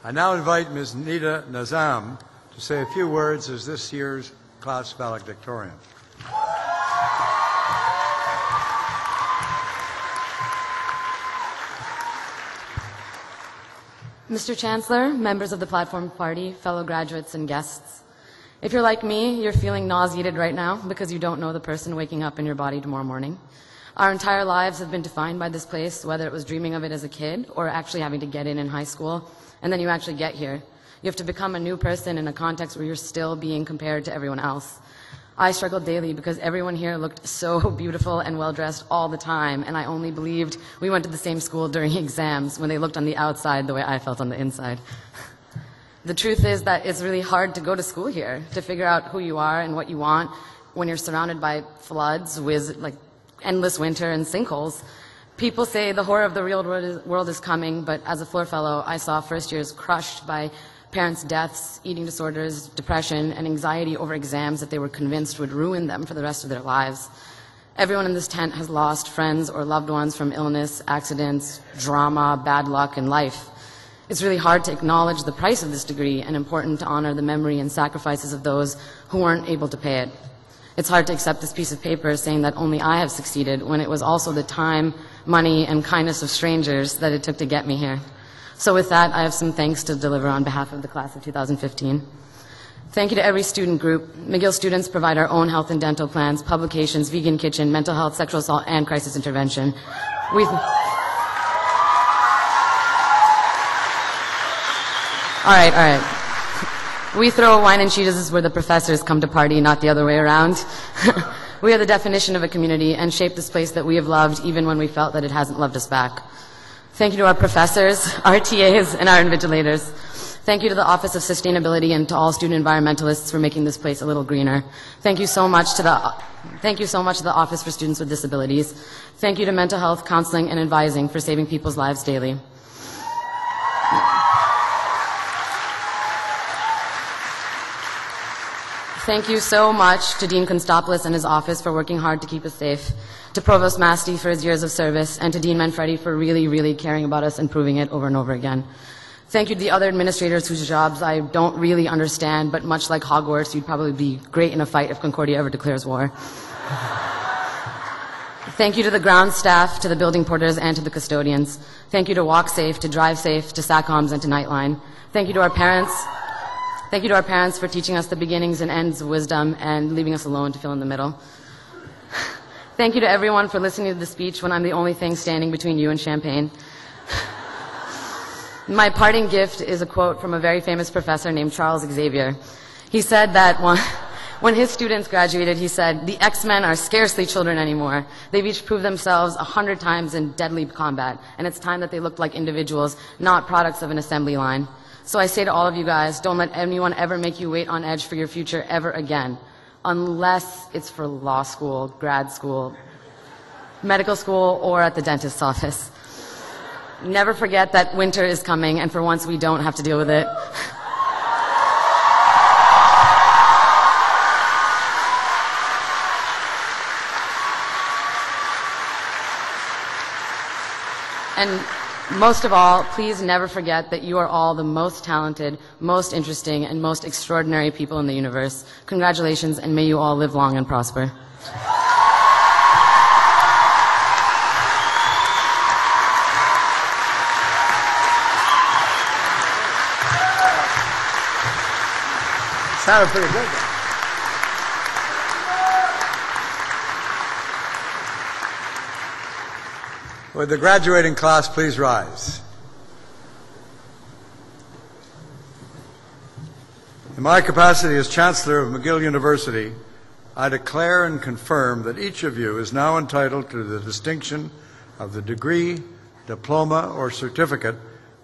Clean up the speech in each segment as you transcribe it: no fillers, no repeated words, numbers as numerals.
I now invite Ms. Nida Nizam to say a few words as this year's class valedictorian. Mr. Chancellor, members of the Platform Party, fellow graduates and guests, if you're like me, you're feeling nauseated right now because you don't know the person waking up in your body tomorrow morning. Our entire lives have been defined by this place, whether it was dreaming of it as a kid or actually having to get in high school, and then you actually get here. You have to become a new person in a context where you're still being compared to everyone else. I struggled daily because everyone here looked so beautiful and well-dressed all the time, and I only believed we went to the same school during exams when they looked on the outside the way I felt on the inside. The truth is that it's really hard to go to school here, to figure out who you are and what you want when you're surrounded by floods, like endless winter and sinkholes. People say the horror of the real world is coming, but as a floor fellow, I saw first years crushed by parents' deaths, eating disorders, depression, and anxiety over exams that they were convinced would ruin them for the rest of their lives. Everyone in this tent has lost friends or loved ones from illness, accidents, drama, bad luck, and life. It's really hard to acknowledge the price of this degree and important to honor the memory and sacrifices of those who weren't able to pay it. It's hard to accept this piece of paper saying that only I have succeeded when it was also the time, money, and kindness of strangers that it took to get me here. So with that, I have some thanks to deliver on behalf of the class of 2015. Thank you to every student group. McGill students provide our own health and dental plans, publications, vegan kitchen, mental health, sexual assault, and crisis intervention. All right. We throw wine and Cheetos where the professors come to party, not the other way around. We are the definition of a community and shape this place that we have loved even when we felt that it hasn't loved us back. Thank you to our professors, our TAs, and our invigilators. Thank you to the Office of Sustainability and to all student environmentalists for making this place a little greener. Thank you so much to the Office for Students with Disabilities. Thank you to mental health, counseling, and advising for saving people's lives daily. Thank you so much to Dean Konstopoulos and his office for working hard to keep us safe, to Provost Masti for his years of service, and to Dean Manfredi for really, really caring about us and proving it over and over again. Thank you to the other administrators whose jobs I don't really understand, but much like Hogwarts, you'd probably be great in a fight if Concordia ever declares war. Thank you to the ground staff, to the building porters, and to the custodians. Thank you to Walk Safe, to Drive Safe, to SATCOMs, and to Nightline. Thank you to our parents. Thank you to our parents for teaching us the beginnings and ends of wisdom and leaving us alone to fill in the middle. Thank you to everyone for listening to the speech when I'm the only thing standing between you and champagne. My parting gift is a quote from a very famous professor named Charles Xavier. He said that when his students graduated, he said, "The X-Men are scarcely children anymore. They've each proved themselves 100 times in deadly combat, and it's time that they looked like individuals, not products of an assembly line." So I say to all of you guys, don't let anyone ever make you wait on edge for your future ever again, unless it's for law school, grad school, medical school, or at the dentist's office. Never forget that winter is coming, and for once we don't have to deal with it. And most of all, please never forget that you are all the most talented, most interesting, and most extraordinary people in the universe. Congratulations, and may you all live long and prosper. Sounded pretty good. Would the graduating class please rise? In my capacity as Chancellor of McGill University, I declare and confirm that each of you is now entitled to the distinction of the degree, diploma, or certificate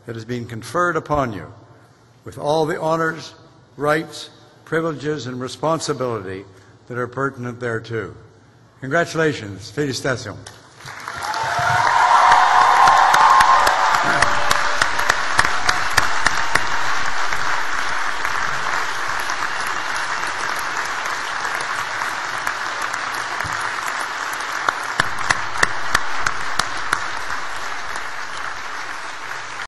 that has been conferred upon you, with all the honors, rights, privileges, and responsibility that are pertinent thereto. Congratulations. Félicitations.